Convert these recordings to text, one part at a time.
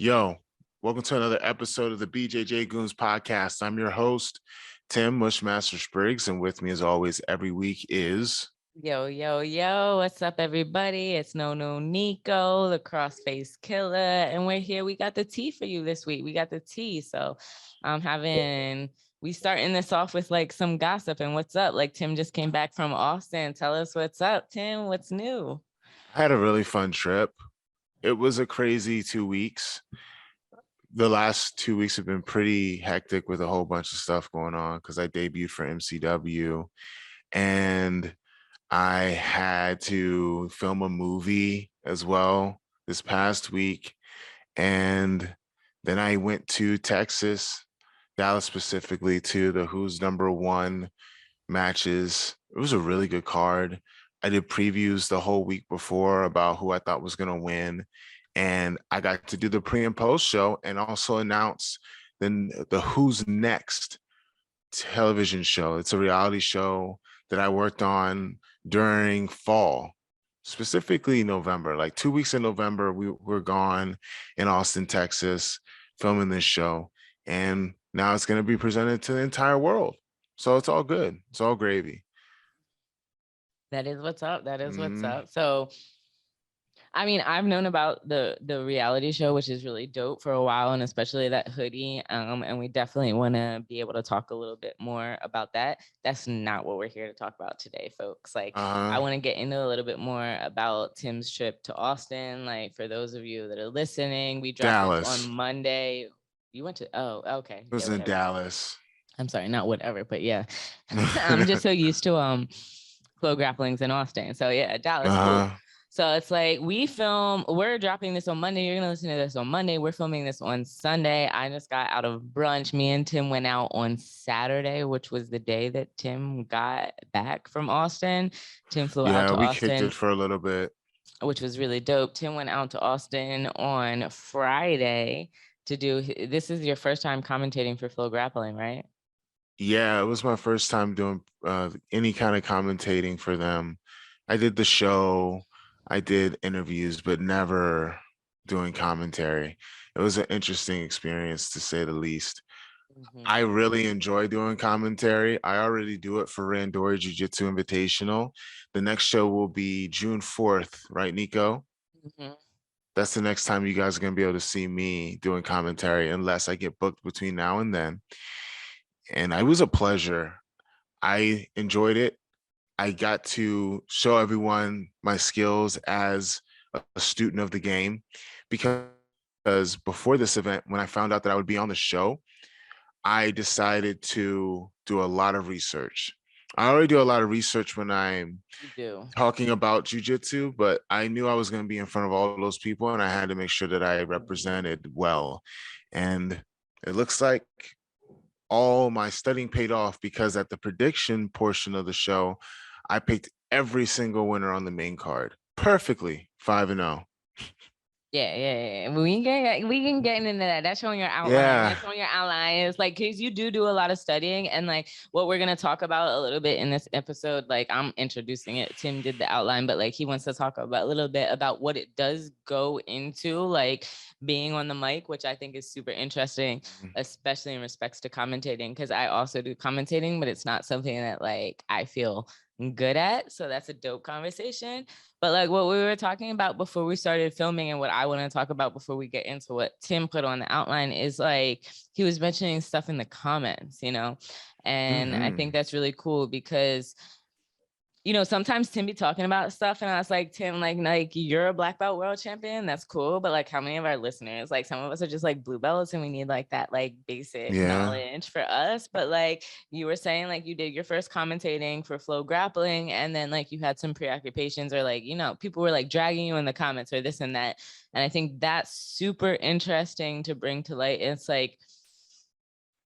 Yo, welcome to another episode of the BJJ Goons podcast. I'm your host, Tim Mushmaster Spriggs, and with me, as always, every week is Yo, what's up, everybody? It's No Nico, the crossface killer, and we're here. We got the tea for you this week. We got the tea. So we starting this off with like some gossip and what's up. Like Tim just came back from Austin. Tell us what's up, Tim. What's new? I had a really fun trip. It was a crazy 2 weeks. The last 2 weeks have been pretty hectic with a whole bunch of stuff going on because I debuted for MCW and I had to film a movie as well this past week. And then I went to Texas, Dallas specifically, to the Who's Number One matches. It was a really good card. I did previews the whole week before about who I thought was going to win. And I got to do the pre and post show and also announce the Who's Next television show. It's a reality show that I worked on during fall, specifically November. Like 2 weeks in November, we were gone in Austin, Texas, filming this show. And now it's going to be presented to the entire world. So it's all good. It's all gravy. That is what's up. So I mean, I've known about the reality show, which is really dope for a while, and especially that hoodie. And we definitely want to be able to talk a little bit more about that. That's not what we're here to talk about today, folks. Like, I want to get into a little bit more about Tim's trip to Austin. Like, for those of you that are listening, we dropped this on Monday. You went to, oh, okay. It was in Dallas. I'm sorry, not whatever, but yeah. I'm just so used to flow grapplings in Austin. So yeah, Dallas, cool. So it's like we're dropping this on Monday. You're going to listen to this on Monday. We're filming this on Sunday. I just got out of brunch. Me and Tim went out on Saturday, which was the day that Tim got back from Austin. Tim flew out to Austin. Yeah, we kicked it for a little bit, which was really dope. Tim went out to Austin on Friday to do, this is your first time commentating for Flow Grappling, right? Yeah, it was my first time doing any kind of commentating for them. I did the show. I did interviews, but never doing commentary. It was an interesting experience, to say the least. Mm-hmm. I really enjoy doing commentary. I already do it for Randori Jiu-Jitsu Invitational. The next show will be June 4th, right, Nico? Mm-hmm. That's the next time you guys are going to be able to see me doing commentary, unless I get booked between now and then. And it was a pleasure. I enjoyed it. I got to show everyone my skills as a student of the game, because before this event, when I found out that I would be on the show, I decided to do a lot of research. I already do a lot of research when I'm talking about jiu-jitsu, but I knew I was going to be in front of all those people, and I had to make sure that I represented well. And it looks like all my studying paid off, because at the prediction portion of the show, I picked every single winner on the main card perfectly, 5-0. Yeah. We can get into that. That's showing your outline. Yeah. That's showing your outline. It's like, because you do a lot of studying, and like what we're gonna talk about a little bit in this episode. Like, I'm introducing it. Tim did the outline, but like he wants to talk about a little bit about what it does go into, like being on the mic, which I think is super interesting, especially in respects to commentating, because I also do commentating, but it's not something that like I feel good at. So that's a dope conversation. But like what we were talking about before we started filming, and what I want to talk about before we get into what Tim put on the outline, is like he was mentioning stuff in the comments, and I think that's really cool, because sometimes Tim be talking about stuff, and I was like, Tim, like you're a black belt world champion. That's cool. But like, how many of our listeners, like some of us are just like blue belts, and we need like that like basic knowledge for us. But like you were saying, like you did your first commentating for Flow Grappling, and then like you had some preoccupations, or like, people were like dragging you in the comments or this and that. And I think that's super interesting to bring to light. It's like,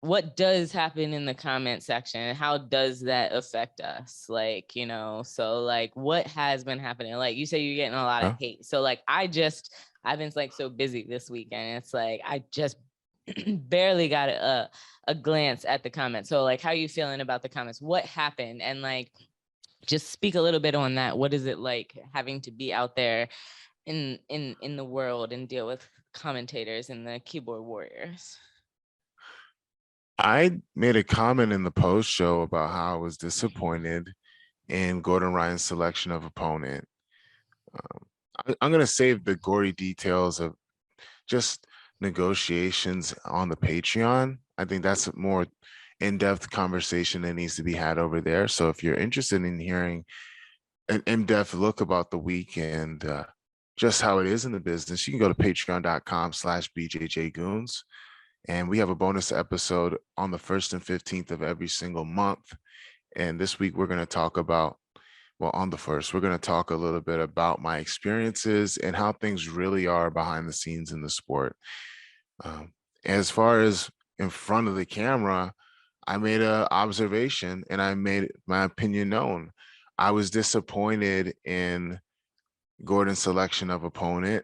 what does happen in the comment section, and how does that affect us? Like, so like what has been happening? Like you say you're getting a lot of hate. So like I've been like so busy this weekend. It's like I just barely got a glance at the comments. So like, how are you feeling about the comments? What happened? And like, just speak a little bit on that. What is it like having to be out there in the world and deal with commentators and the keyboard warriors? I made a comment in the post show about how I was disappointed in Gordon Ryan's selection of opponent. I'm going to save the gory details of just negotiations on the Patreon. I think that's a more in-depth conversation that needs to be had over there. So if you're interested in hearing an in-depth look about the weekend, just how it is in the business, you can go to patreon.com/BJJGoons. And we have a bonus episode on the 1st and 15th of every single month. And this week we're going to talk about, well, on the 1st, we're going to talk a little bit about my experiences and how things really are behind the scenes in the sport. As far as in front of the camera, I made an observation and I made my opinion known. I was disappointed in Gordon's selection of opponent.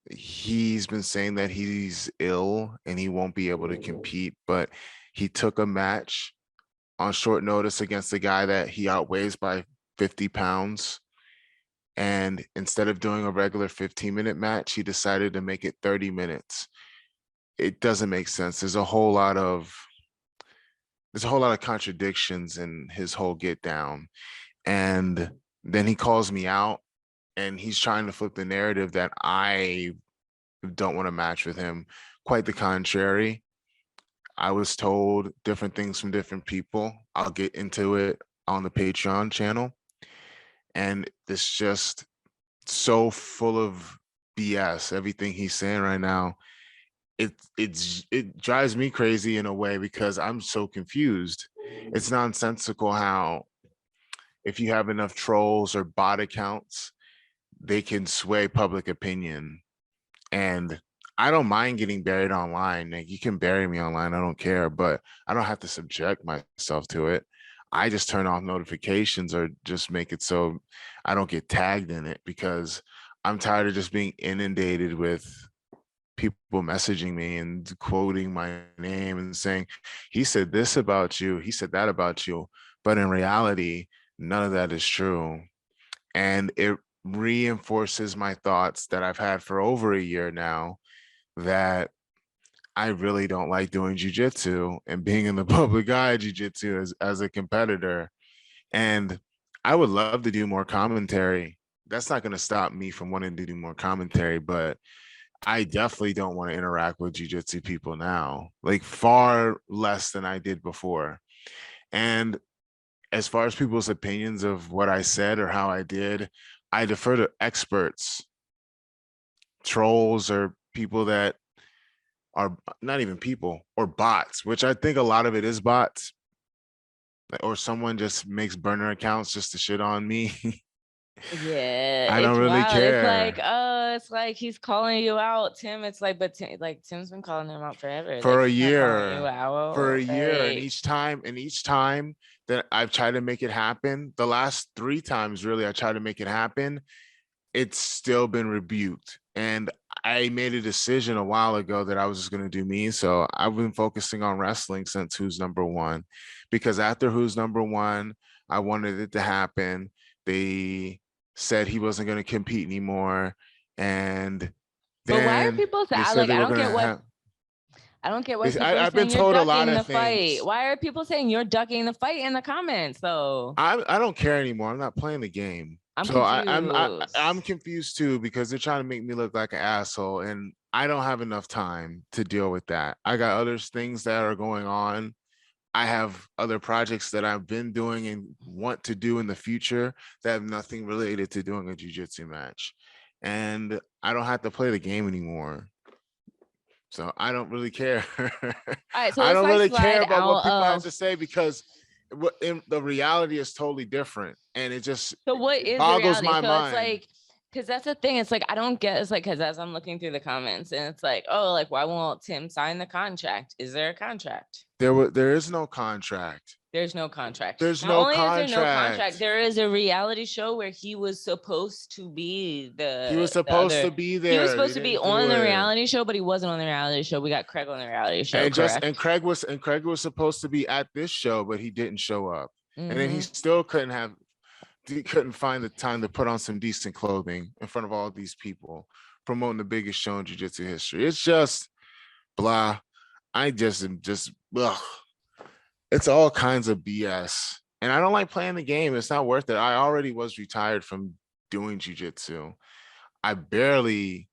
He's been saying that he's ill and he won't be able to compete, but he took a match on short notice against a guy that he outweighs by 50 pounds. And instead of doing a regular 15-minute match, he decided to make it 30 minutes. It doesn't make sense. There's a whole lot of contradictions in his whole get down. And then he calls me out and he's trying to flip the narrative that I don't want to match with him. Quite the contrary. I was told different things from different people. I'll get into it on the Patreon channel. And it's just so full of BS, everything he's saying right now. It drives me crazy in a way because I'm so confused. It's nonsensical how if you have enough trolls or bot accounts, they can sway public opinion. And I don't mind getting buried online. Like, you can bury me online, I don't care, but I don't have to subject myself to it. I just turn off notifications or just make it so I don't get tagged in it, because I'm tired of just being inundated with people messaging me and quoting my name and saying, he said this about you, he said that about you. But in reality, none of that is true. And it reinforces my thoughts that I've had for over a year now, that I really don't like doing jujitsu and being in the public eye jujitsu as a competitor. And I would love to do more commentary. That's not going to stop me from wanting to do more commentary, but I definitely don't want to interact with jujitsu people now, like far less than I did before. And as far as people's opinions of what I said or how I did, I defer to experts, trolls, or people that are not even people, or bots, which I think a lot of it is bots, or someone just makes burner accounts just to shit on me. Yeah, I don't it's really wild. It's care. like, it's like he's calling you out, Tim. It's like, but Tim's been calling him out forever. For Like, a he's not calling you year, for a out. year, and Like, each time that I've tried to make it happen, the last 3 times really I tried to make it happen, it's still been rebuked. And I made a decision a while ago that I was just going to do me. So I've been focusing on wrestling since Who's Number One, because after Who's Number One, I wanted it to happen. They said he wasn't going to compete anymore. And but why are then people they said like, they I were don't going to get what have, I don't get why people are I've been saying you're told a lot ducking of the fight. things. Why are people saying you're ducking the fight in the comments though? I don't care anymore. I'm not playing the game. I'm So confused. I'm confused too, because they're trying to make me look like an asshole, and I don't have enough time to deal with that. I got other things that are going on. I have other projects that I've been doing and want to do in the future that have nothing related to doing a jiu-jitsu match. And I don't have to play the game anymore. So I don't really care. All right, so I let's don't like really care slide about what out people have of. to say, because the reality is totally different, and it just So what it is the boggles reality? my So it's mind. like, because that's the thing. It's like, I don't get. It's like, because as I'm looking through the comments, and it's like, oh, like, why won't Tim sign the contract? Is there a contract? There is no contract. There's no contract. There's Not no only is there no contract, contract. there is a reality show where he was supposed to be He was the supposed other. to be He was there. They supposed to be didn't on do the it. reality show, but he wasn't on the reality show. We got Craig on the reality show, And correct? Craig was supposed to be at this show, but he didn't show up. And then he Mhm. still couldn't find the time to put on some decent clothing in front of all these people. promoting the biggest show in jiu-jitsu history. It's just blah. I just am just ugh. It's all kinds of BS. And I don't like playing the game. It's not worth it. I already was retired from doing jiu-jitsu. I barely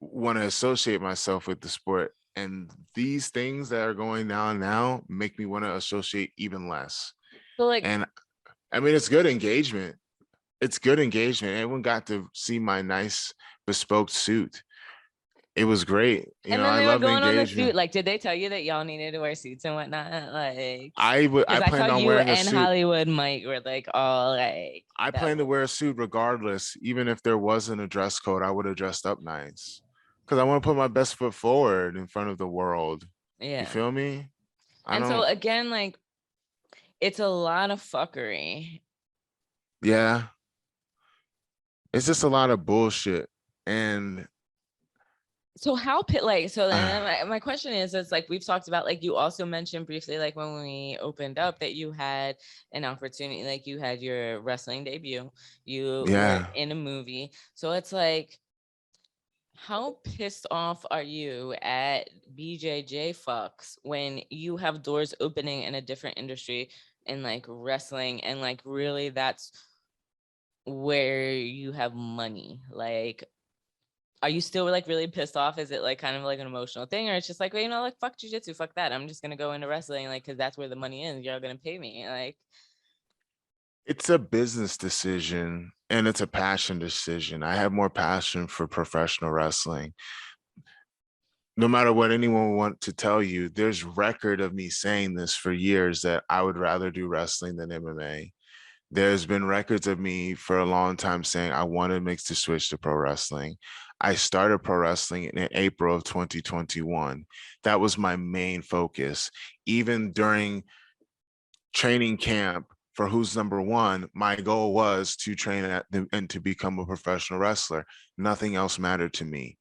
want to associate myself with the sport. And these things that are going on now make me want to associate even less. So like, And I mean, it's good engagement. It's good engagement. Everyone got to see my nice bespoke suit. It was great. You and know, then I they were love the going on the suit. engagement. Like, did they tell you that y'all needed to wear suits and whatnot? Like, I because I saw planned on you wearing a and suit. Hollywood Mike were like all like. I plan to wear a suit regardless. Even if there wasn't a dress code, I would have dressed up nice. Because I want to put my best foot forward in front of the world. Yeah. You feel me? And so again, like, it's a lot of fuckery. Yeah. It's just a lot of bullshit. And so how so then my question is, it's like we've talked about, like you also mentioned briefly, like when we opened up, that you had an opportunity, like you had your wrestling debut, you were in a movie. So it's like, how pissed off are you at BJJ fucks when you have doors opening in a different industry and like wrestling, and like really that's where you have money? Like, are you still like really pissed off? Is it like kind of like an emotional thing, or it's just like, well, you know, like fuck jiu-jitsu, fuck that, I'm just gonna go into wrestling, like, because that's where the money is, you're gonna pay me? Like, it's a business decision and it's a passion decision. I have more passion for professional wrestling. No matter what anyone want to tell you, there's record of me saying this for years, that I would rather do wrestling than MMA. There's been records of me for a long time saying I want to make the switch to pro wrestling. I started pro wrestling in April of 2021. That was my main focus. Even during training camp for Who's Number One, my goal was to train at and to become a professional wrestler. Nothing else mattered to me.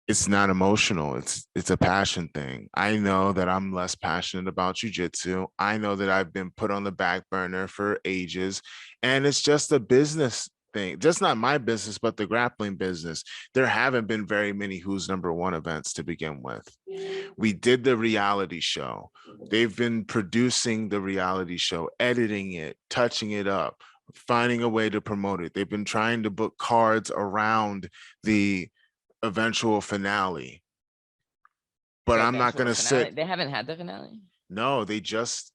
It's not emotional. It's a passion thing. I know that I'm less passionate about jujitsu. I know that I've been put on the back burner for ages, and it's just a business thing. Just not my business, but the grappling business. There haven't been very many Who's Number One events to begin with. We did the reality show. They've been producing the reality show, editing it, touching it up, finding a way to promote it. They've been trying to book cards around the eventual finale. But I'm not going to sit. They haven't had the finale. No, they just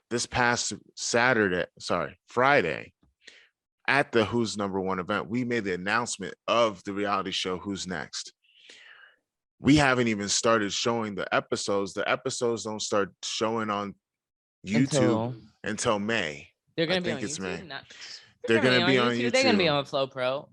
this past Friday, at the Who's Number One event, we made the announcement of the reality show Who's Next. We haven't even started showing the episodes. The episodes don't start showing on YouTube until May. They're going to be on YouTube. They're going to be on YouTube. They're going to be on Flow Pro.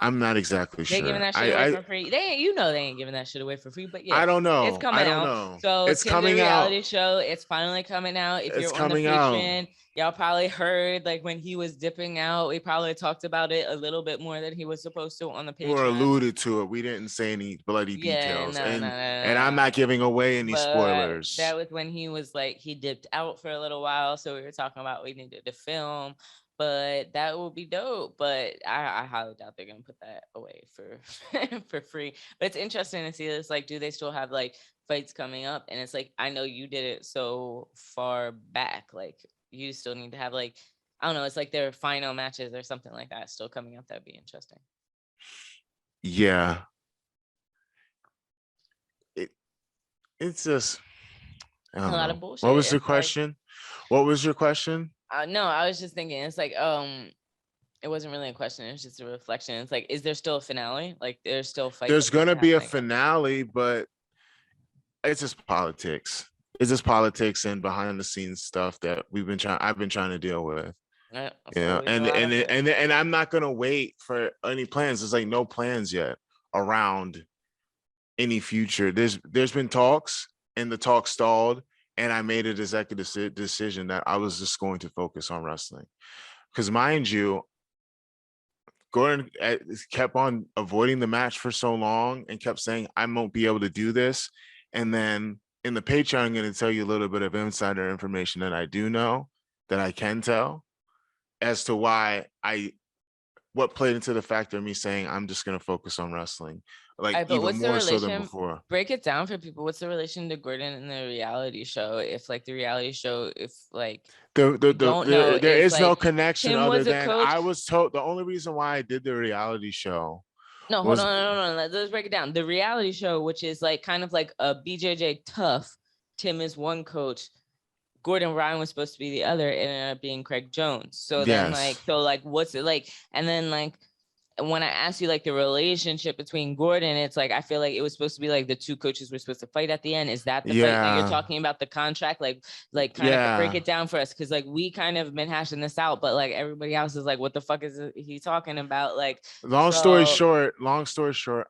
I'm not exactly sure. They giving that shit away for free. They ain't, you know, they ain't giving that shit away for free. But yeah, I don't know. It's coming out. So it's coming reality show. It's finally coming out. If you're on the Patreon, y'all probably heard, like, when he was dipping out, we probably talked about it a little bit more than he was supposed to on the Patreon. Or alluded to it. We didn't say any bloody details. And I'm not giving away any spoilers. That was when he was like, he dipped out for a little while. So we were talking about we needed to film. But that would be dope. But I highly doubt they're gonna put that away for for free. But it's interesting to see this. Like, do they still have like fights coming up? And it's like, I know you did it so far back. Like, you still need to have, like, I don't know. It's like their final matches or something like that still coming up. That'd be interesting. Yeah. It's just a lot of bullshit. What was your question? What was your question? No, I was just thinking, it's like, it wasn't really a question, it's just a reflection. It's like, is there still a finale? Like, there's still fights. There's gonna be a finale, but it's just politics. It's just politics and behind the scenes stuff that I've been trying to deal with. Yeah, and I'm not gonna wait for any plans. There's like no plans yet around any future. There's been talks, and the talk stalled. And I made an executive decision that I was just going to focus on wrestling. Because mind you, Gordon kept on avoiding the match for so long and kept saying, I won't be able to do this. And then in the Patreon, I'm going to tell you a little bit of insider information that I do know, that I can tell, as to why I what played into the factor of me saying I'm just gonna focus on wrestling, like But even what's the more so than relation? before. Break it down for people. What's the relation to Gordon in the reality show? If like the reality show, if like you don't know, There is is no like connection Tim other was a than coach. I was told the only reason why I did the reality show No, hold was on, no. Let's break it down. The reality show, which is like kind of like a BJJ tough. Tim is one coach. Gordon Ryan was supposed to be the other. It ended up being Craig Jones. So then yes. like what's it like? And then like when I asked you like the relationship between Gordon, it's like I feel like it was supposed to be like the two coaches were supposed to fight at the end. Is that the fight that you're Yeah. talking about, the contract? Like kind of break Yeah. it down for us, because like we kind of been hashing this out, but like everybody else is like, what the fuck is he talking about? Like, Long story short,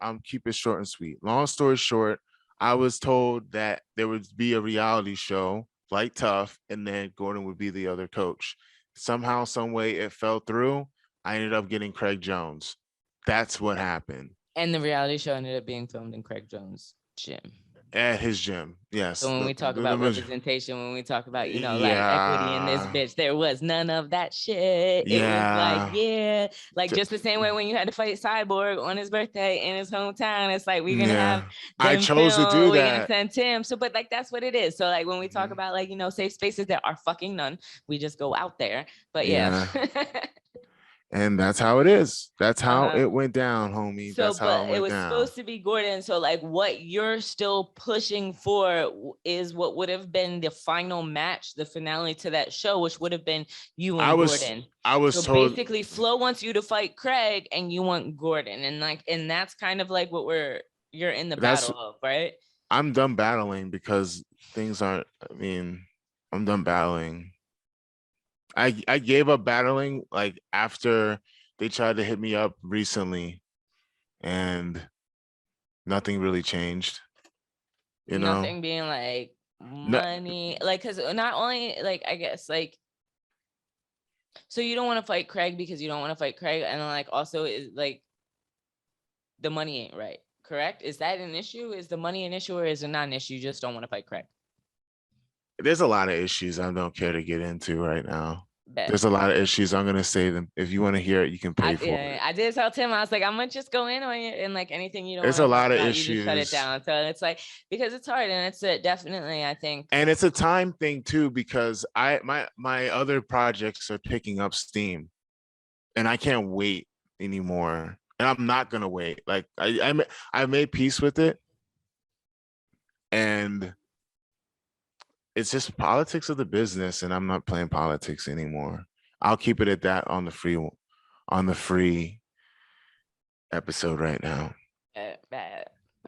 I'm keep it short and sweet. Long story short, I was told that there would be a reality show like Tough, and then Gordon would be the other coach. Somehow, some way, it fell through. I ended up getting Craig Jones. That's what happened. And the reality show ended up being filmed in Craig Jones' gym. At his gym, yes. So when we talk about representation, when we talk about, you know, like equity in this bitch, there was none of that shit. It was like, yeah, like just the same way when you had to fight Cyborg on his birthday in his hometown, it's like, we're going to have I them chose to do film, we're going to that. send Tim. So, but like, that's what it is. So like when we talk about like, you know, safe spaces, there are fucking none. We just go out there. But yeah. And that's how it is. That's how it went down, homie. So, That's how but it it went was down. supposed to be Gordon. So, like, what you're still pushing for is what would have been the final match, the finale to that show, which would have been you and Gordon. I was so told basically, Flo wants you to fight Craig, and you want Gordon, and like, and that's kind of like what you're in the battle of, right? I'm done battling because things aren't. I mean, I'm done battling. I gave up battling like after they tried to hit me up recently, and nothing really changed. You know, nothing being like money, like, because not only like I guess like, so you don't want to fight Craig because you don't want to fight Craig, and like also is like the money ain't right, correct? Is that an issue? Is the money an issue, or is it not an issue? You just don't want to fight Craig? there's a lot of issues I don't care to get into right now. Bet. There's a lot of issues. I'm gonna say them. If you want to hear it, you can pay for it. I did tell Tim, I was like, I'm gonna just go in on you, and like anything you don't There's want a to talk lot of about, you just shut it issues. down. So it's like, because it's hard, and it's definitely, I think, And it's a time thing too, because my other projects are picking up steam, and I can't wait anymore. And I'm not gonna wait. Like I made peace with it, and it's just politics of the business, and I'm not playing politics anymore. I'll keep it at that on the free episode right now.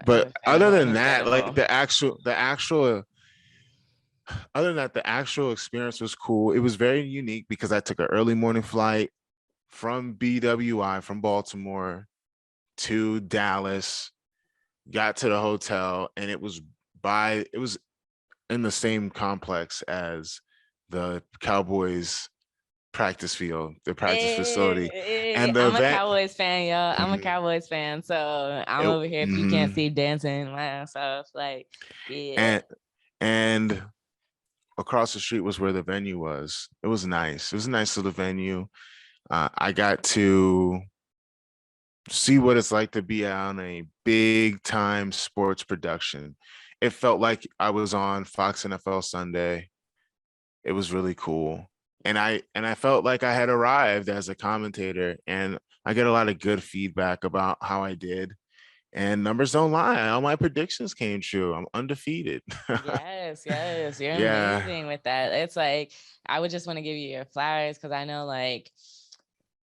But other than that, like the actual other than that, the actual experience was cool. It was very unique because I took an early morning flight from BWI, from Baltimore to Dallas, got to the hotel, and it was in the same complex as the Cowboys practice field, the practice facility. And I'm a Cowboys fan, y'all. I'm a Cowboys fan. So I'm over here if you can't see dancing myself. Like, yeah. And across the street was where the venue was. It was nice. It was a nice little venue. I got to see what it's like to be on a big time sports production. It felt like I was on Fox NFL Sunday. It was really cool. And I felt like I had arrived as a commentator, and I get a lot of good feedback about how I did. And numbers don't lie. All my predictions came true. I'm undefeated. Yes. You're amazing with that. It's like, I would just want to give you your flowers, because I know like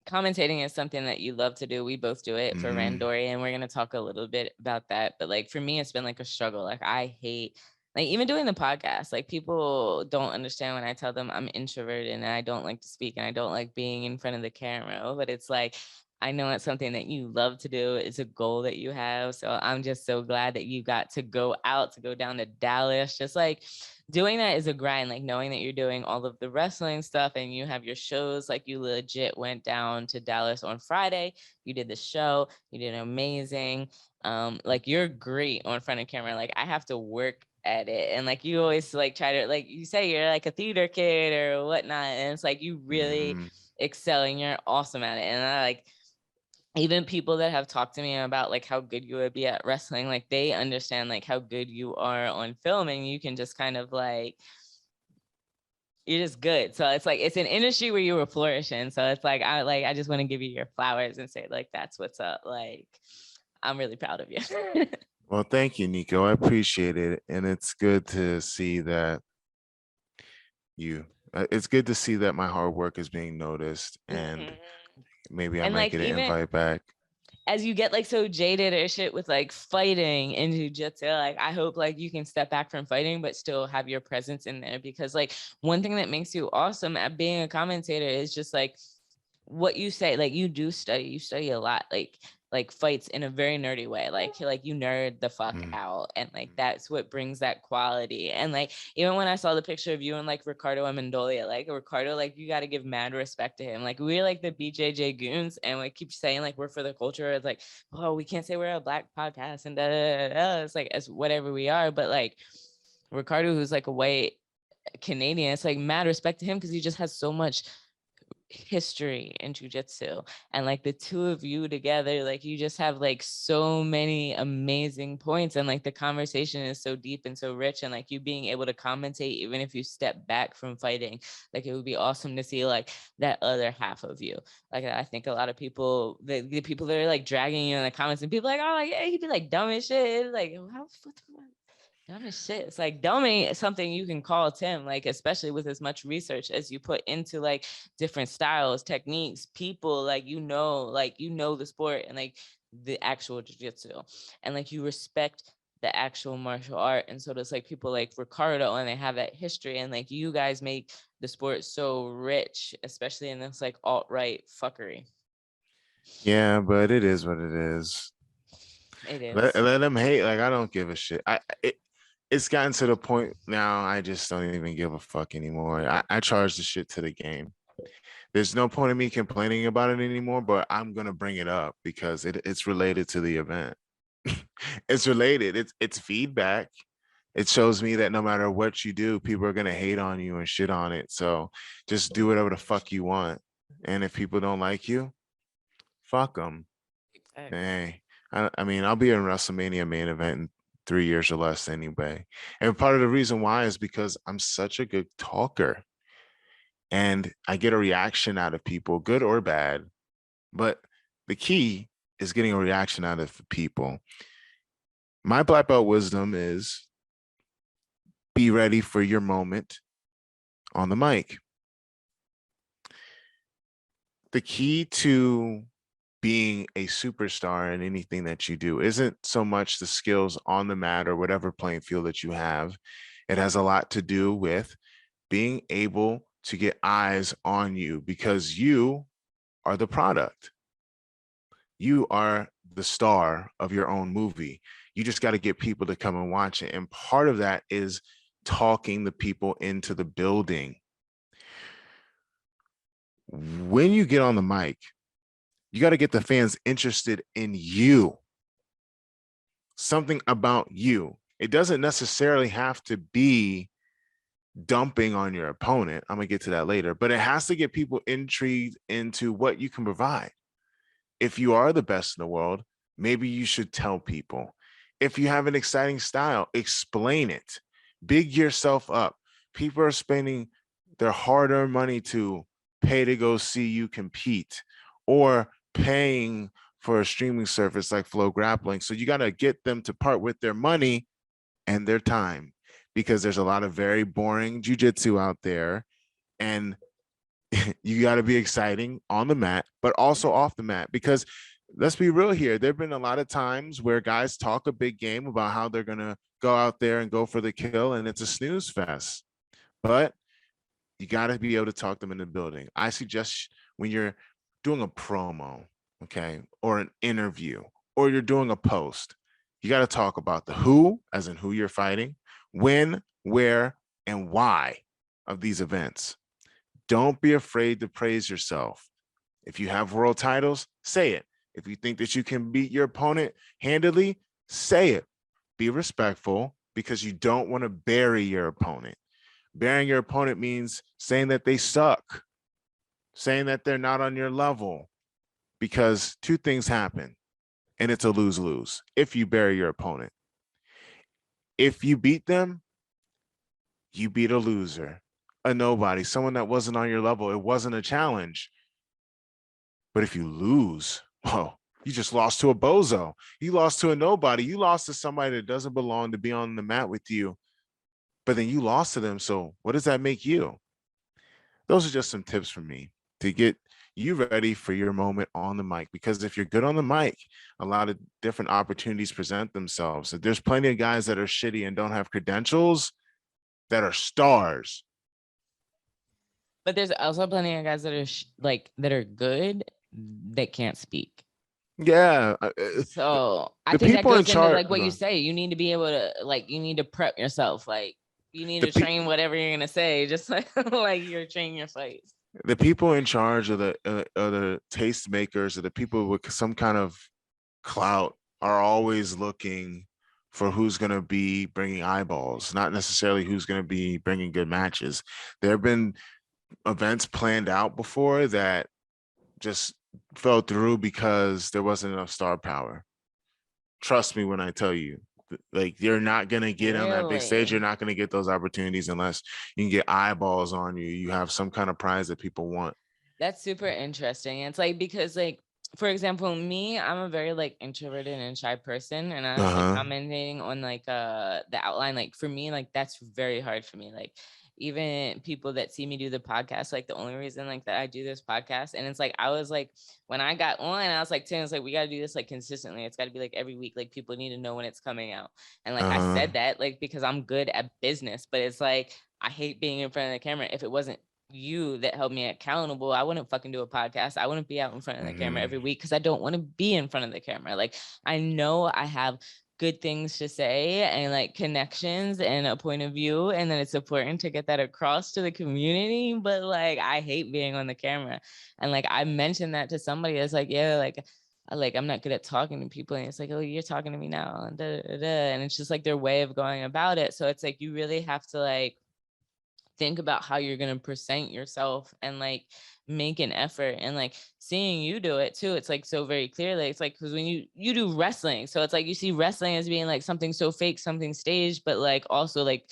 commentating is something that you love to do. We both do it for Randori, and we're going to talk a little bit about that. But like for me, it's been like a struggle. Like I hate, like even doing the podcast, like people don't understand when I tell them I'm introverted and I don't like to speak and I don't like being in front of the camera. But it's like, I know it's something that you love to do. It's a goal that you have. So I'm just so glad that you got to go out, to go down to Dallas. Just like doing that is a grind, like knowing that you're doing all of the wrestling stuff and you have your shows. Like you legit went down to Dallas on Friday. You did the show. You did amazing. Like you're great on front of camera. Like I have to work at it, and like you always like try to, like you say, you're like a theater kid or whatnot, and it's like you really excel and you're awesome at it. And I like, even people that have talked to me about like how good you would be at wrestling, like they understand like how good you are on film, and you can just kind of like, you're just good. So it's like, it's an industry where you were flourishing. So it's like, I just want to give you your flowers and say like, that's what's up. Like, I'm really proud of you. Well, thank you, Nico. I appreciate it. And it's good to see that it's good to see that my hard work is being noticed, and maybe I And might like, get an even invite back. as you get like so jaded or shit with like fighting and jujitsu, like I hope like you can step back from fighting but still have your presence in there, because like one thing that makes you awesome at being a commentator is just like what you say. Like you do study, you study a lot, like fights in a very nerdy way, like you nerd the fuck out, and like that's what brings that quality. And like even when I saw the picture of you and like Ricardo Amendolia, like Ricardo, like you got to give mad respect to him. Like we're like the BJJ goons, and we keep saying like we're for the culture. It's like, oh, we can't say we're a black podcast and da, da, da, da. It's like, as whatever we are, but like Ricardo, who's like a white Canadian, it's like mad respect to him because he just has so much history in jujitsu. And like the two of you together, like you just have like so many amazing points, and like the conversation is so deep and so rich, and like you being able to commentate even if you step back from fighting, like it would be awesome to see like that other half of you. Like I think a lot of people, the people that are like dragging you in the comments, and people like, oh like, yeah, he'd be like dumb as shit, like how dumb as shit. It's like dumb ain't something you can call Tim, like especially with as much research as you put into like different styles, techniques, people, like you know the sport and like the actual jiu-jitsu, and like you respect the actual martial art. And so there's like people like Ricardo, and they have that history, and like you guys make the sport so rich, especially in this like alt-right fuckery. Yeah, but it is what it is. It Let, is. let them hate. Like, I don't give a shit. It's gotten to the point now I just don't even give a fuck anymore. I charge the shit to the game. There's no point in me complaining about it anymore, but I'm gonna bring it up because it's related to the event. It's related. It's feedback. It shows me that no matter what you do, people are gonna hate on you and shit on it. So just do whatever the fuck you want. And if people don't like you, fuck them. Hey, I mean, I'll be in WrestleMania main event in 3 years or less anyway. And part of the reason why is because I'm such a good talker, and I get a reaction out of people, good or bad. But the key is getting a reaction out of people. My black belt wisdom is be ready for your moment on the mic. The key to being a superstar in anything that you do isn't so much the skills on the mat or whatever playing field that you have. It has a lot to do with being able to get eyes on you, because you are the product. You are the star of your own movie. You just got to get people to come and watch it. And part of that is talking the people into the building. When you get on the mic, you got to get the fans interested in you, something about you. It doesn't necessarily have to be dumping on your opponent. I'm going to get to that later, but it has to get people intrigued into what you can provide. If you are the best in the world, maybe you should tell people. If you have an exciting style, explain it. Big yourself up. People are spending their hard-earned money to pay to go see you compete, or paying for a streaming service like Flow Grappling. So you got to get them to part with their money and their time, because there's a lot of very boring jujitsu out there, and you got to be exciting on the mat, but also off the mat. Because let's be real here, there have been a lot of times where guys talk a big game about how they're going to go out there and go for the kill, and it's a snooze fest. But you got to be able to talk them in the building. I suggest when you're doing a promo, okay, or an interview, or you're doing a post, you got to talk about the who, as in who you're fighting, when, where, and why of these events. Don't be afraid to praise yourself. If you have world titles, say it. If you think that you can beat your opponent handily, say it. Be respectful, because you don't want to bury your opponent. Burying your opponent means saying that they suck, saying that they're not on your level. because two things happen, and it's a lose-lose if you bury your opponent. If you beat them, you beat a loser, a nobody, someone that wasn't on your level. It wasn't a challenge. But if you lose, whoa, you just lost to a bozo. You lost to a nobody. You lost to somebody that doesn't belong to be on the mat with you. But then you lost to them. So what does that make you? Those are just some tips for me to get you ready for your moment on the mic. Because if you're good on the mic, a lot of different opportunities present themselves. If there's plenty of guys that are shitty and don't have credentials that are stars. But there's also plenty of guys that are that are good that can't speak. Yeah. So I think that goes into like what you say. You need to be able to you need to prep yourself. Like you need to train whatever you're gonna say, just like you're training your fights. The people in charge of the tastemakers, or the people with some kind of clout, are always looking for who's going to be bringing eyeballs, not necessarily who's going to be bringing good matches. There have been events planned out before that just fell through because there wasn't enough star power. Trust me when I tell you, like, you're not going to get on that big stage. You're not going to get those opportunities unless you can get eyeballs on you. You have some kind of prize that people want. That's super interesting. It's like, because like, for example, me, I'm a very like introverted and shy person, and I was like commenting on like the outline. Like for me, like that's very hard for me. Like even people that see me do the podcast, like the only reason like that I do this podcast, and it's like I was like, when I got on, I was like, Tim, it's like we got to do this like consistently. It's got to be like every week. Like people need to know when it's coming out. And like I said that like because I'm good at business, but it's like I hate being in front of the camera. If it wasn't you that held me accountable, I wouldn't fucking do a podcast. I wouldn't be out in front of the camera every week because I don't want to be in front of the camera. Like I know I have good things to say and like connections and a point of view, and then it's important to get that across to the community, but like I hate being on the camera. And like I mentioned that to somebody, it's like, yeah, like I'm not good at talking to people, and it's like, oh, you're talking to me now, and and it's just like their way of going about it. So it's like you really have to like think about how you're going to present yourself and like make an effort. And like seeing you do it too, it's like so very clearly. It's like, because when you do wrestling, so it's like you see wrestling as being like something so fake, something staged, but like also like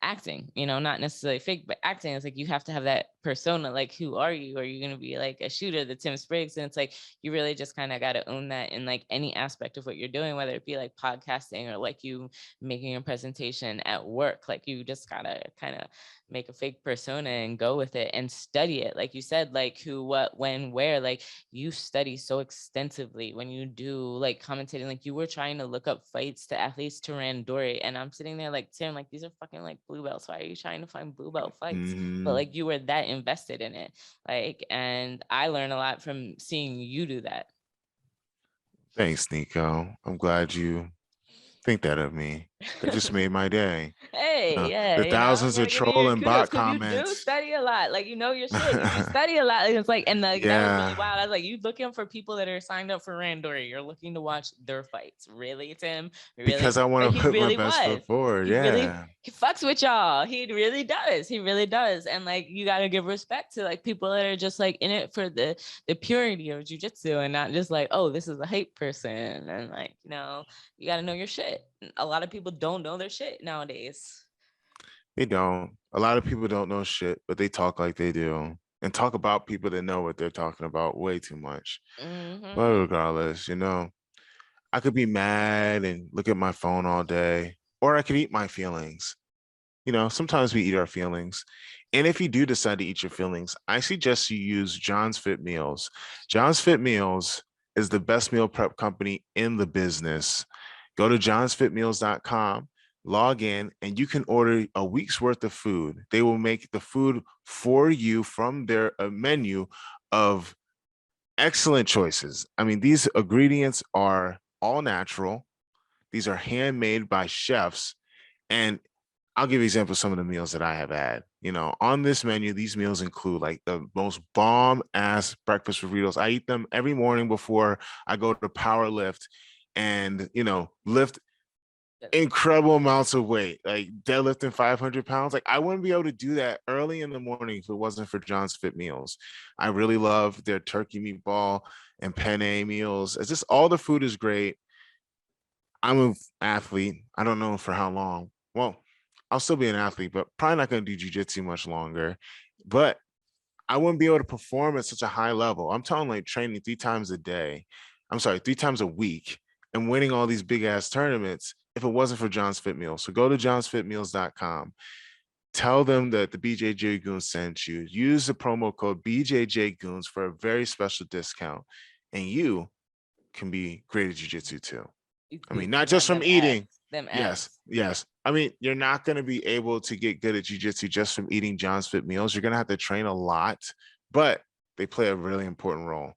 acting, you know, not necessarily fake, but acting. It's like you have to have that persona. Like, who are you? Are you going to be like a shooter, the Tim Spriggs? And it's like you really just kind of got to own that in like any aspect of what you're doing, whether it be like podcasting or like you making a presentation at work. Like you just gotta kind of make a fake persona and go with it and study it. Like you said, like who, what, when, where. Like you study so extensively when you do like commentating. Like you were trying to look up fights to athletes to Randori, and I'm sitting there like, Tim, like these are fucking like blue belts. Why are you trying to find blue belt fights? But like you were that invested in it. Like, and I learned a lot from seeing you do that. Thanks, Nico. I'm glad you think that of me. That just made my day. Hey, yeah, the thousands of troll and bot comments. You do study a lot. Like, you know your shit. You study a lot. It's like, and like that was really wild. I was like, you looking for people that are signed up for Randori. You're looking to watch their fights. Really, Tim? Really? Because I want to put my best foot forward. He fucks with y'all. He really does. He really does. And like, you got to give respect to like people that are just like in it for the purity of jujitsu, and not just like, oh, this is a hype person. And like, you know, you got to know your shit. A lot of people don't know their shit nowadays. They don't. A lot of people don't know shit, but they talk like they do, and talk about people that know what they're talking about way too much. But regardless, you know, I could be mad and look at my phone all day, or I could eat my feelings. You know, sometimes we eat our feelings. And if you do decide to eat your feelings, I suggest you use John's Fit Meals. John's Fit Meals is the best meal prep company in the business. Go to johnsfitmeals.com, log in, and you can order a week's worth of food. They will make the food for you from their menu of excellent choices. I mean, these ingredients are all natural. These are handmade by chefs. And I'll give you examples of some of the meals that I have had. You know, on this menu, these meals include like the most bomb ass breakfast burritos. I eat them every morning before I go to power lift and, you know, lift incredible amounts of weight, like deadlifting 500 pounds. Like I wouldn't be able to do that early in the morning if it wasn't for John's Fit Meals. I really love their turkey meatball and penne meals. It's just all the food is great. I'm an athlete. I don't know for how long. Well, I'll still be an athlete, but probably not going to do jujitsu much longer. But I wouldn't be able to perform at such a high level. I'm talking like training 3 times a day. I'm sorry, 3 times a week and winning all these big ass tournaments if it wasn't for John's Fit Meals. So go to johnsfitmeals.com. Tell them that the BJJ Goons sent you. Use the promo code BJJ Goons for a very special discount. And you can be great at jiu-jitsu too. I mean, not just from eating. Yes, yes. I mean, you're not going to be able to get good at jiu-jitsu just from eating John's Fit Meals. You're going to have to train a lot, but they play a really important role.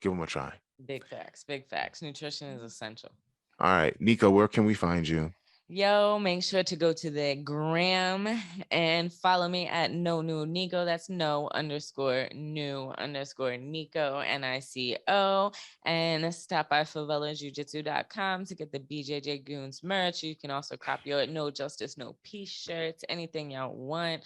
Give them a try. Big facts, big facts. Nutrition is essential. All right, Nico, where can we find you? Yo, make sure to go to the gram and follow me at Wno Nico. That's no_new_Nico, NICO. And stop by favelasjujitsu.com to get the BJJ Goons merch. You can also cop your No Justice, No Peace shirts, anything y'all want.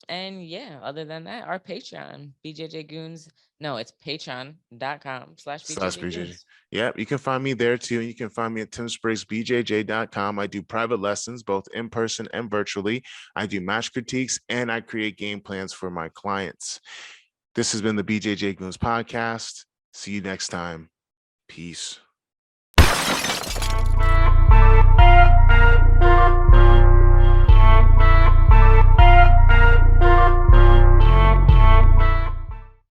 And yeah, other than that, our Patreon, BJJ Goons. No, it's patreon.com/BJJ Goons. Yep, you can find me there too. And you can find me at timspriggsbjj.com. I do private lessons, both in person and virtually. I do match critiques and I create game plans for my clients. This has been the BJJ Goons podcast. See you next time. Peace.